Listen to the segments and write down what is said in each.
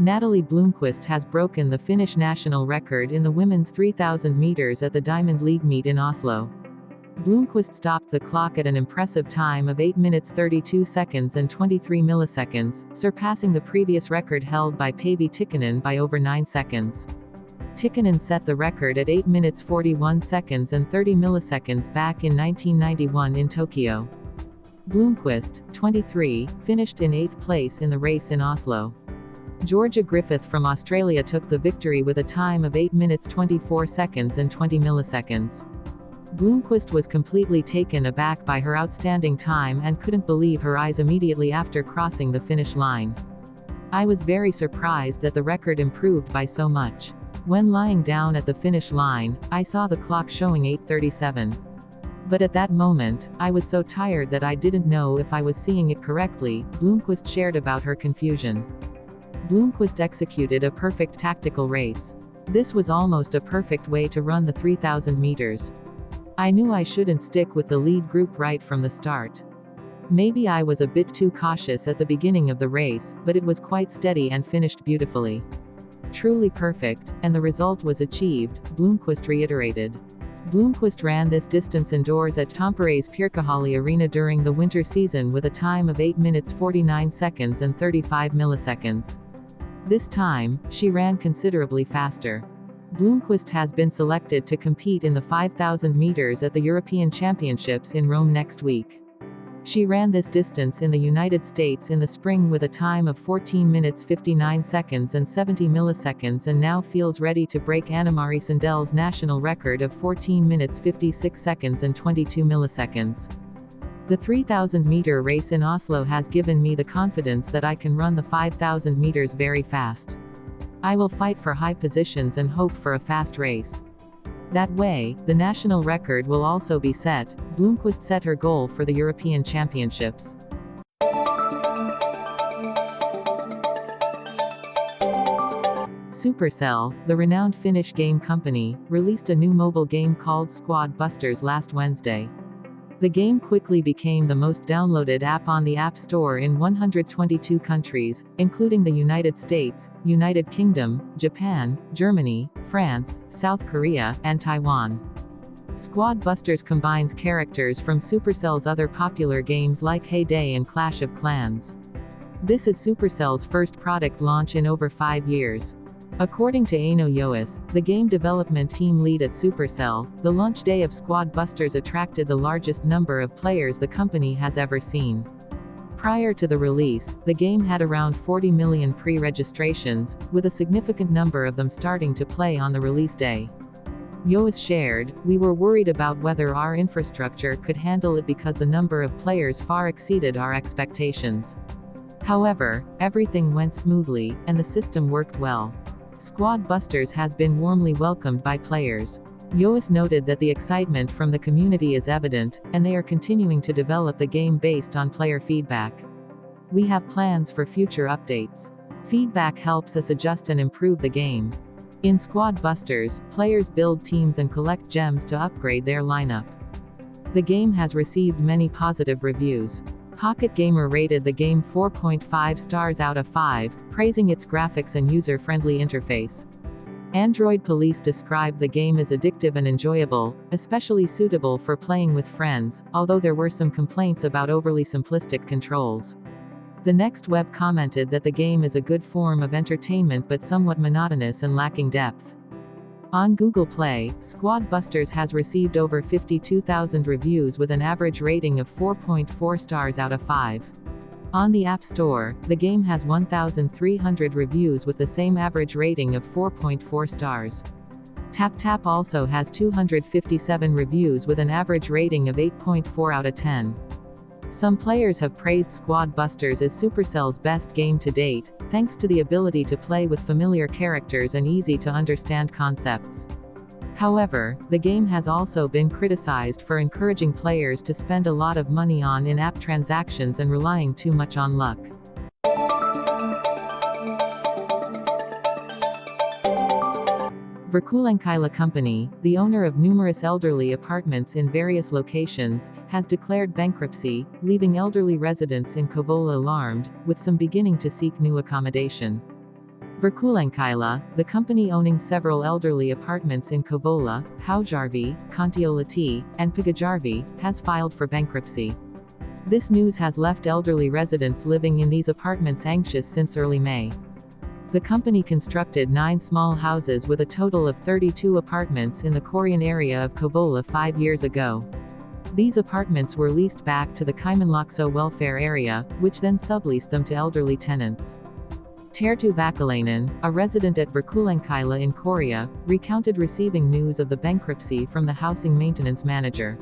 Nathalie Blomqvist has broken the Finnish national record in the women's 3,000 meters at the Diamond League meet in Oslo. Blomqvist stopped the clock at an impressive time of 8 minutes 32 seconds and 23 milliseconds, surpassing the previous record held by Päivi Tikkanen by over 9 seconds. Tikkanen set the record at 8 minutes 41 seconds and 30 milliseconds back in 1991 in Tokyo. Blomqvist, 23, finished in 8th place in the race in Oslo. Georgia Griffith from Australia took the victory with a time of 8 minutes 24 seconds and 20 milliseconds. Blomqvist was completely taken aback by her outstanding time and couldn't believe her eyes immediately after crossing the finish line. "I was very surprised that the record improved by so much. When lying down at the finish line, I saw the clock showing 8:37. But at that moment, I was so tired that I didn't know if I was seeing it correctly," Blomqvist shared about her confusion. Blomqvist executed a perfect tactical race. "This was almost a perfect way to run the 3,000 meters. I knew I shouldn't stick with the lead group right from the start. Maybe I was a bit too cautious at the beginning of the race, but it was quite steady and finished beautifully. Truly perfect, and the result was achieved," Blomqvist reiterated. Blomqvist ran this distance indoors at Tampere's Pirkkahalli Arena during the winter season with a time of 8 minutes 49 seconds and 35 milliseconds. This time, she ran considerably faster. Blomqvist has been selected to compete in the 5,000 meters at the European Championships in Rome next week. She ran this distance in the United States in the spring with a time of 14 minutes 59 seconds and 70 milliseconds and now feels ready to break Anne-Marie Sandel's national record of 14 minutes 56 seconds and 22 milliseconds. "The 3,000-meter race in Oslo has given me the confidence that I can run the 5,000 meters very fast. I will fight for high positions and hope for a fast race. That way, the national record will also be set," Blomqvist set her goal for the European Championships. Supercell, the renowned Finnish game company, released a new mobile game called Squad Busters last Wednesday. The game quickly became the most downloaded app on the App Store in 122 countries, including the United States, United Kingdom, Japan, Germany, France, South Korea, and Taiwan. Squad Busters combines characters from Supercell's other popular games like Hay Day and Clash of Clans. This is Supercell's first product launch in over 5 years. According to Aino Joas, the game development team lead at Supercell, the launch day of Squad Busters attracted the largest number of players the company has ever seen. Prior to the release, the game had around 40 million pre-registrations, with a significant number of them starting to play on the release day. Joas shared, "We were worried about whether our infrastructure could handle it because the number of players far exceeded our expectations. However, everything went smoothly, and the system worked well. Squad Busters has been warmly welcomed by players." Joas noted that the excitement from the community is evident, and they are continuing to develop the game based on player feedback. "We have plans for future updates. Feedback helps us adjust and improve the game." In Squad Busters, players build teams and collect gems to upgrade their lineup. The game has received many positive reviews. Pocket Gamer rated the game 4.5 stars out of 5, praising its graphics and user-friendly interface. Android Police described the game as addictive and enjoyable, especially suitable for playing with friends, although there were some complaints about overly simplistic controls. The Next Web commented that the game is a good form of entertainment but somewhat monotonous and lacking depth. On Google Play, Squad Busters has received over 52,000 reviews with an average rating of 4.4 stars out of 5. On the App Store, the game has 1,300 reviews with the same average rating of 4.4 stars. TapTap also has 257 reviews with an average rating of 8.4 out of 10. Some players have praised Squad Busters as Supercell's best game to date, thanks to the ability to play with familiar characters and easy-to-understand concepts. However, the game has also been criticized for encouraging players to spend a lot of money on in-app transactions and relying too much on luck. Verkkuulenkaila Company, the owner of numerous elderly apartments in various locations, has declared bankruptcy, leaving elderly residents in Kouvola alarmed, with some beginning to seek new accommodation. Verkkuulenkaila, the company owning several elderly apartments in Kouvola, Haujärvi, Kontiolahti, and Pikajärvi, has filed for bankruptcy. This news has left elderly residents living in these apartments anxious since early May. The company constructed 9 small houses with a total of 32 apartments in the Korean area of Kouvola 5 years ago. These apartments were leased back to the Kymenlaakso welfare area, which then subleased them to elderly tenants. Terttu Vakalainen, a resident at Verkkuulenkaila in Korea, recounted receiving news of the bankruptcy from the housing maintenance manager.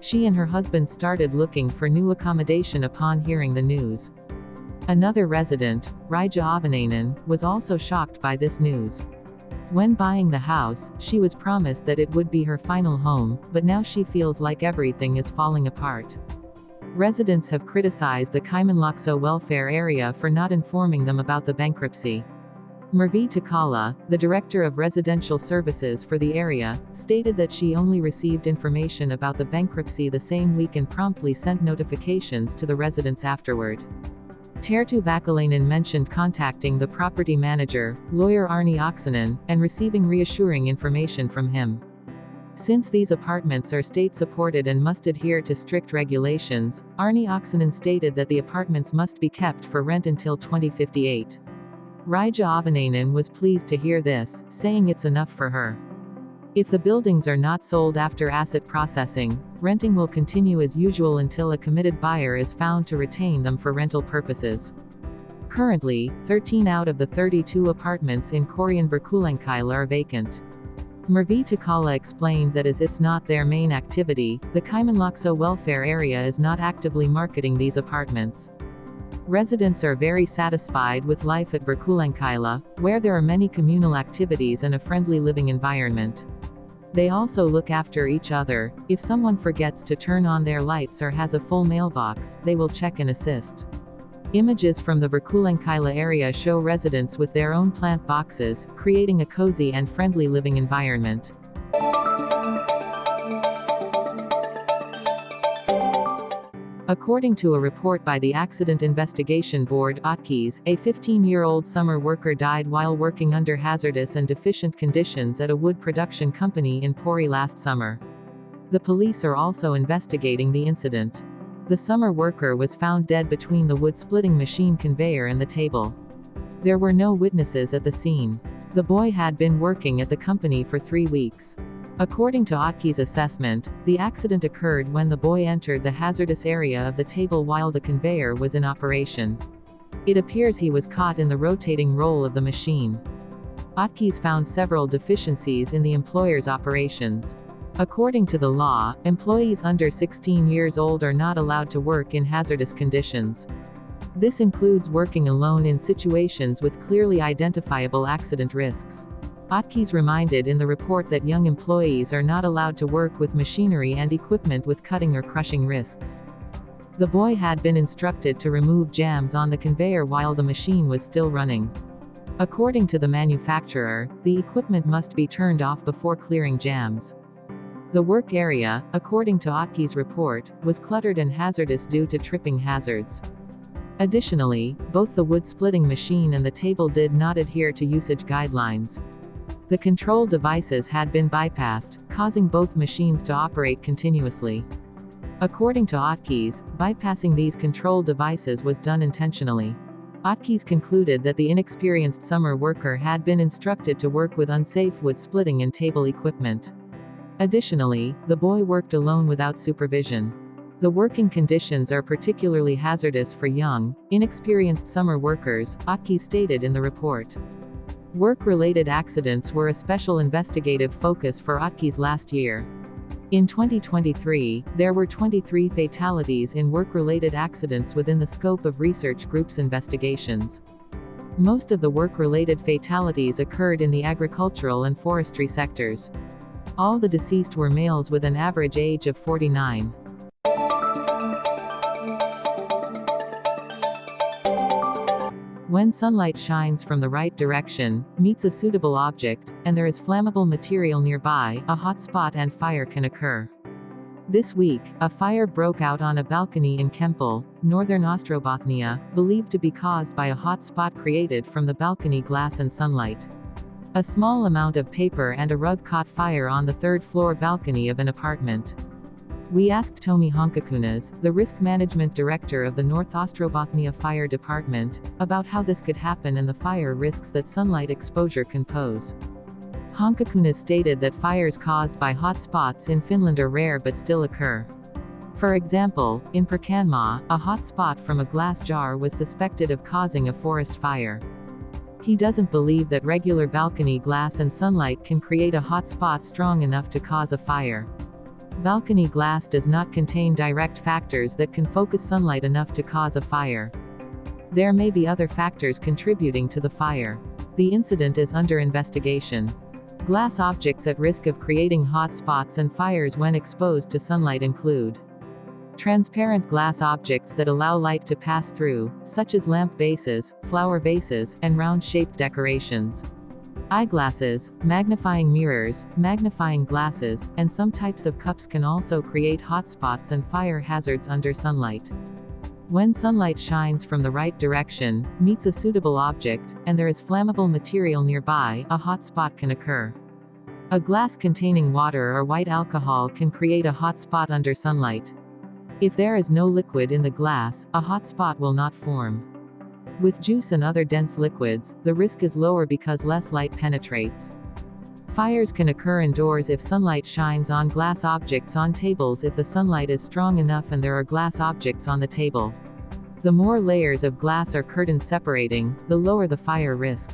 She and her husband started looking for new accommodation upon hearing the news. Another resident, Raija Avanainen, was also shocked by this news. When buying the house, she was promised that it would be her final home, but now she feels like everything is falling apart. Residents have criticized the Kymenlaakso welfare area for not informing them about the bankruptcy. Mervi Takala, the director of residential services for the area, stated that she only received information about the bankruptcy the same week and promptly sent notifications to the residents afterward. Terttu Vakalainen mentioned contacting the property manager, lawyer Arni Oksanen, and receiving reassuring information from him. Since these apartments are state-supported and must adhere to strict regulations, Arni Oksanen stated that the apartments must be kept for rent until 2058. Raija Avanainen was pleased to hear this, saying it's enough for her. If the buildings are not sold after asset processing, renting will continue as usual until a committed buyer is found to retain them for rental purposes. Currently, 13 out of the 32 apartments in Korean Verkkuulenkaila are vacant. Mervi Takala explained that as it's not their main activity, the Kymenlaakso welfare area is not actively marketing these apartments. Residents are very satisfied with life at Verkkuulenkaila, where there are many communal activities and a friendly living environment. They also look after each other. If someone forgets to turn on their lights or has a full mailbox, they will check and assist. Images from the Verkkuulenkaila area show residents with their own plant boxes, creating a cozy and friendly living environment. According to a report by the Accident Investigation Board (ATKIS), a 15-year-old summer worker died while working under hazardous and deficient conditions at a wood production company in Pori last summer. The police are also investigating the incident. The summer worker was found dead between the wood-splitting machine conveyor and the table. There were no witnesses at the scene. The boy had been working at the company for 3 weeks. According to ATKI's assessment, the accident occurred when the boy entered the hazardous area of the table while the conveyor was in operation. It appears he was caught in the rotating roll of the machine. ATKI's found several deficiencies in the employer's operations. According to the law, employees under 16 years old are not allowed to work in hazardous conditions. This includes working alone in situations with clearly identifiable accident risks. ATKIS reminded in the report that young employees are not allowed to work with machinery and equipment with cutting or crushing risks. The boy had been instructed to remove jams on the conveyor while the machine was still running. According to the manufacturer, the equipment must be turned off before clearing jams. The work area, according to ATKI's report, was cluttered and hazardous due to tripping hazards. Additionally, both the wood-splitting machine and the table did not adhere to usage guidelines. The control devices had been bypassed, causing both machines to operate continuously. According to ATKIS, bypassing these control devices was done intentionally. ATKIS concluded that the inexperienced summer worker had been instructed to work with unsafe wood-splitting and table equipment. Additionally, the boy worked alone without supervision. The working conditions are particularly hazardous for young, inexperienced summer workers, ATKIS stated in the report. Work-related accidents were a special investigative focus for ATKIS last year. In 2023, there were 23 fatalities in work-related accidents within the scope of research group's investigations. Most of the work-related fatalities occurred in the agricultural and forestry sectors. All the deceased were males with an average age of 49. When sunlight shines from the right direction, meets a suitable object, and there is flammable material nearby, a hot spot and fire can occur. This week, a fire broke out on a balcony in Kempel, northern Ostrobothnia, believed to be caused by a hot spot created from the balcony glass and sunlight. A small amount of paper and a rug caught fire on the third-floor balcony of an apartment. We asked Tomi Honkakunas, the risk management director of the North Ostrobothnia Fire Department, about how this could happen and the fire risks that sunlight exposure can pose. Honkakunas stated that fires caused by hot spots in Finland are rare but still occur. For example, in Pirkanmaa, a hot spot from a glass jar was suspected of causing a forest fire. He doesn't believe that regular balcony glass and sunlight can create a hot spot strong enough to cause a fire. Balcony glass does not contain direct factors that can focus sunlight enough to cause a fire. There may be other factors contributing to the fire. The incident is under investigation. Glass objects at risk of creating hot spots and fires when exposed to sunlight include transparent glass objects that allow light to pass through, such as lamp bases, flower vases, and round-shaped decorations. Eyeglasses, magnifying mirrors, magnifying glasses, and some types of cups can also create hot spots and fire hazards under sunlight. When sunlight shines from the right direction, meets a suitable object, and there is flammable material nearby, a hot spot can occur. A glass containing water or white alcohol can create a hot spot under sunlight. If there is no liquid in the glass, a hot spot will not form. With juice and other dense liquids, the risk is lower because less light penetrates. Fires can occur indoors if sunlight shines on glass objects on tables if the sunlight is strong enough and there are glass objects on the table. The more layers of glass or curtains separating, the lower the fire risk.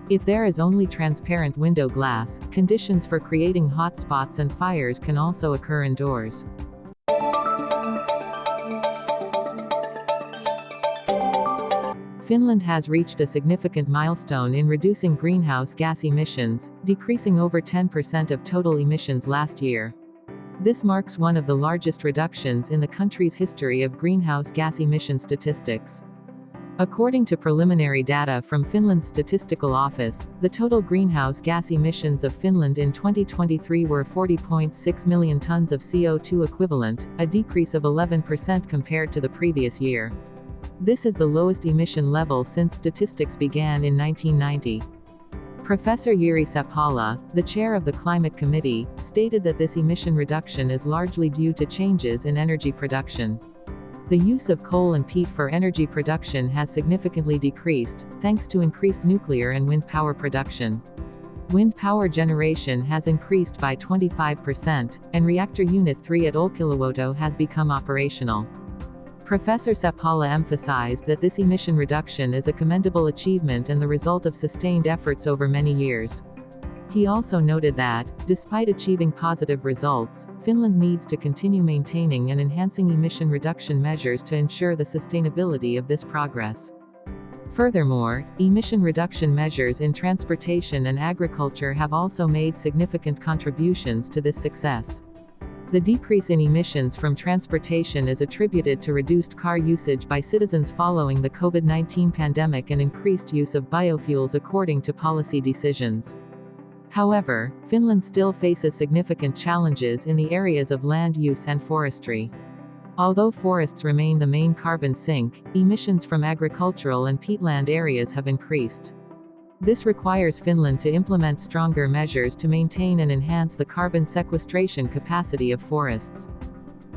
If there is only transparent window glass, conditions for creating hot spots and fires can also occur indoors. Finland has reached a significant milestone in reducing greenhouse gas emissions, decreasing over 10% of total emissions last year. This marks one of the largest reductions in the country's history of greenhouse gas emission statistics. According to preliminary data from Finland's Statistical Office, the total greenhouse gas emissions of Finland in 2023 were 40.6 million tons of CO2 equivalent, a decrease of 11% compared to the previous year. This is the lowest emission level since statistics began in 1990. Professor Jiri Seppala, the chair of the Climate Committee, stated that this emission reduction is largely due to changes in energy production. The use of coal and peat for energy production has significantly decreased, thanks to increased nuclear and wind power production. Wind power generation has increased by 25%, and Reactor Unit 3 at Olkiluoto has become operational. Professor Seppala emphasized that this emission reduction is a commendable achievement and the result of sustained efforts over many years. He also noted that, despite achieving positive results, Finland needs to continue maintaining and enhancing emission reduction measures to ensure the sustainability of this progress. Furthermore, emission reduction measures in transportation and agriculture have also made significant contributions to this success. The decrease in emissions from transportation is attributed to reduced car usage by citizens following the COVID-19 pandemic and increased use of biofuels according to policy decisions. However, Finland still faces significant challenges in the areas of land use and forestry. Although forests remain the main carbon sink, emissions from agricultural and peatland areas have increased. This requires Finland to implement stronger measures to maintain and enhance the carbon sequestration capacity of forests.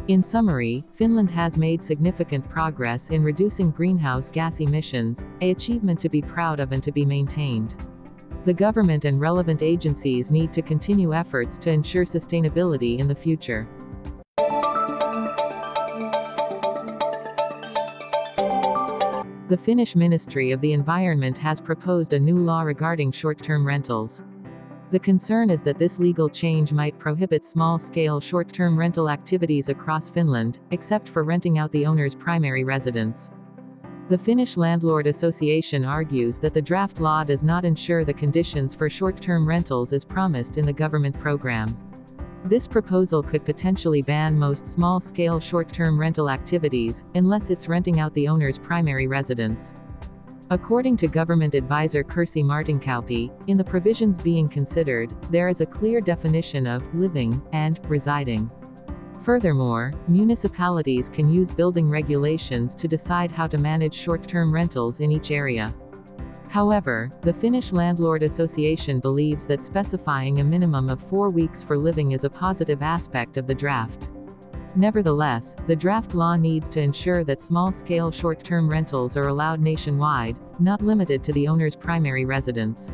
In summary, Finland has made significant progress in reducing greenhouse gas emissions, an achievement to be proud of and to be maintained. The government and relevant agencies need to continue efforts to ensure sustainability in the future. The Finnish Ministry of the Environment has proposed a new law regarding short-term rentals. The concern is that this legal change might prohibit small-scale short-term rental activities across Finland, except for renting out the owner's primary residence. The Finnish Landlord Association argues that the draft law does not ensure the conditions for short-term rentals as promised in the government program. This proposal could potentially ban most small-scale short-term rental activities, unless it's renting out the owner's primary residence. According to government advisor Kirsi Martinkauppi, in the provisions being considered, there is a clear definition of living and residing. Furthermore, municipalities can use building regulations to decide how to manage short-term rentals in each area. However, the Finnish Landlord Association believes that specifying a minimum of 4 weeks for living is a positive aspect of the draft. Nevertheless, the draft law needs to ensure that small-scale short-term rentals are allowed nationwide, not limited to the owner's primary residence.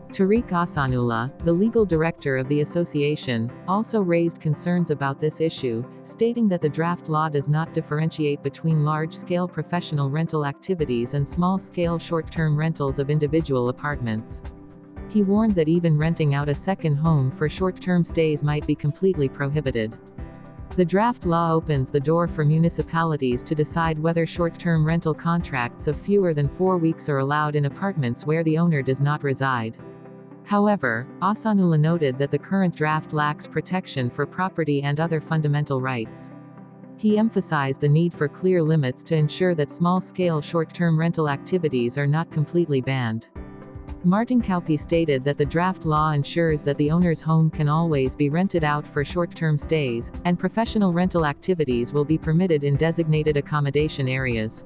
Tariq Asanullah, the legal director of the association, also raised concerns about this issue, stating that the draft law does not differentiate between large-scale professional rental activities and small-scale short-term rentals of individual apartments. He warned that even renting out a second home for short-term stays might be completely prohibited. The draft law opens the door for municipalities to decide whether short-term rental contracts of fewer than 4 weeks are allowed in apartments where the owner does not reside. However, Asanullah noted that the current draft lacks protection for property and other fundamental rights. He emphasized the need for clear limits to ensure that small-scale short-term rental activities are not completely banned. Martin Kauppi stated that the draft law ensures that the owner's home can always be rented out for short-term stays, and professional rental activities will be permitted in designated accommodation areas.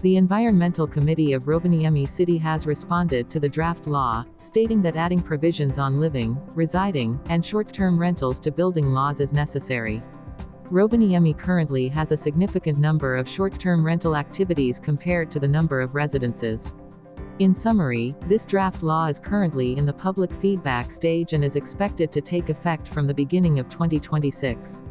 The Environmental Committee of Rovaniemi City has responded to the draft law, stating that adding provisions on living, residing, and short-term rentals to building laws is necessary. Rovaniemi currently has a significant number of short-term rental activities compared to the number of residences. In summary, this draft law is currently in the public feedback stage and is expected to take effect from the beginning of 2026.